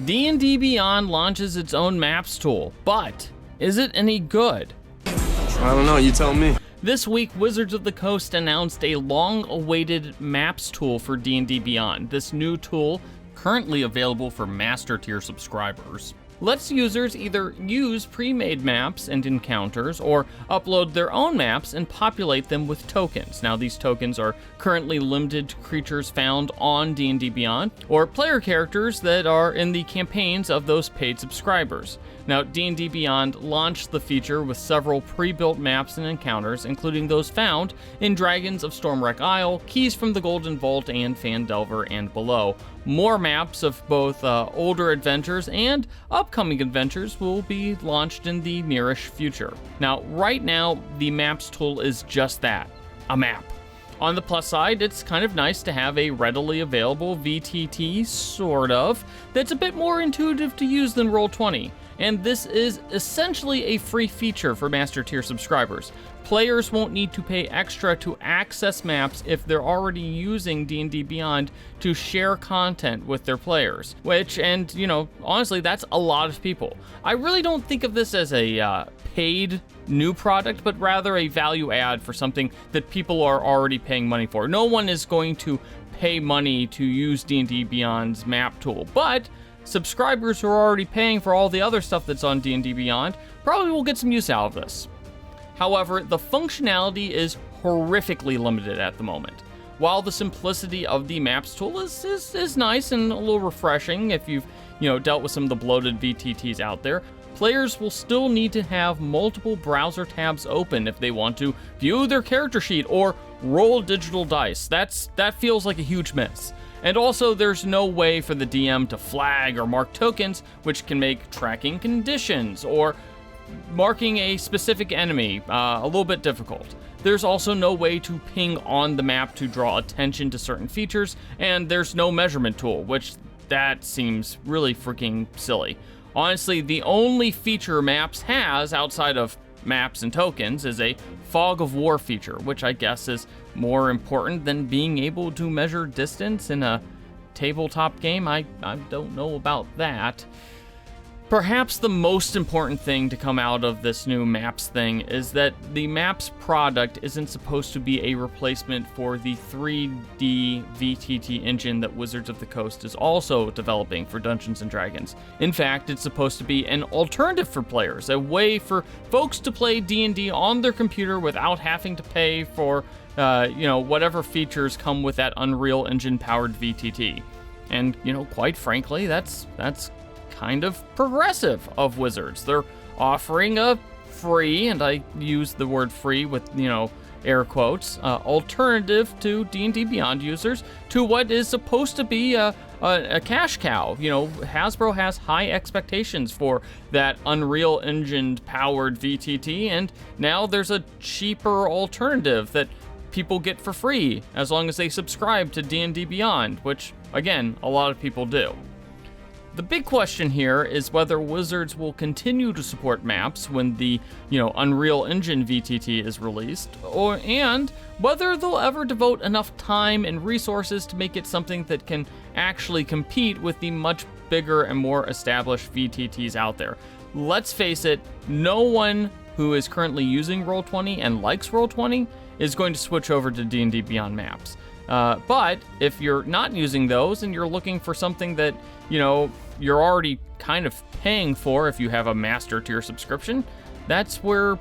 D&D Beyond launches its own maps tool, but is it any good? I don't know, you tell me. This week, Wizards of the Coast announced a long-awaited maps tool for D&D Beyond. This new tool, currently available for Master Tier subscribers, lets users either use pre-made maps and encounters or upload their own maps and populate them with tokens. Now, these tokens are currently limited to creatures found on D&D Beyond or player characters that are in the campaigns of those paid subscribers. Now, D&D Beyond launched the feature with several pre-built maps and encounters, including those found in Dragons of Stormwreck Isle, Keys from the Golden Vault, and Phandelver and below. More maps of both older adventures and upcoming adventures will be launched in the nearish future. Now, right now, the Maps tool is just that, a map. On the plus side, it's kind of nice to have a readily available VTT, sort of, that's a bit more intuitive to use than Roll20. And this is essentially a free feature for Master Tier subscribers. Players won't need to pay extra to access maps if they're already using D&D Beyond to share content with their players. Which, and you know, honestly, that's a lot of people. I really don't think of this as a paid new product, but rather a value add for something that people are already paying money for. No one is going to pay money to use D&D Beyond's map tool, but subscribers who are already paying for all the other stuff that's on D&D Beyond probably will get some use out of this. However, the functionality is horrifically limited at the moment. While the simplicity of the maps tool is nice and a little refreshing if you've dealt with some of the bloated VTTs out there, players will still need to have multiple browser tabs open if they want to view their character sheet or roll digital dice. That feels like a huge miss. And also, there's no way for the DM to flag or mark tokens, which can make tracking conditions or marking a specific enemy a little bit difficult. There's also no way to ping on the map to draw attention to certain features, and there's no measurement tool, which that seems really freaking silly. Honestly, the only feature Maps has outside of maps and tokens is a fog of war feature, which I guess is more important than being able to measure distance in a tabletop game. I don't know about that. Perhaps the most important thing to come out of this new Maps thing is that the Maps product isn't supposed to be a replacement for the 3D VTT engine that Wizards of the Coast is also developing for Dungeons & Dragons. In fact, it's supposed to be an alternative for players, a way for folks to play D&D on their computer without having to pay for, whatever features come with that Unreal Engine-powered VTT. And, quite frankly, that's kind of progressive of Wizards. They're offering a free, and I use the word free with, air quotes, alternative to D&D Beyond users to what is supposed to be a cash cow. Hasbro has high expectations for that Unreal Engine-powered VTT, and now there's a cheaper alternative that people get for free as long as they subscribe to D&D Beyond, which, again, a lot of people do. The big question here is whether Wizards will continue to support maps when the, Unreal Engine VTT is released, and whether they'll ever devote enough time and resources to make it something that can actually compete with the much bigger and more established VTTs out there. Let's face it, no one who is currently using Roll20 and likes Roll20 is going to switch over to D&D Beyond Maps. But if you're not using those and you're looking for something that, you're already kind of paying for if you have a Master Tier subscription, that's where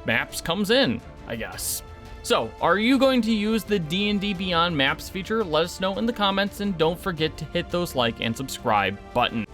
Maps comes in, I guess. So, are you going to use the D&D Beyond Maps feature? Let us know in the comments, and don't forget to hit those like and subscribe buttons.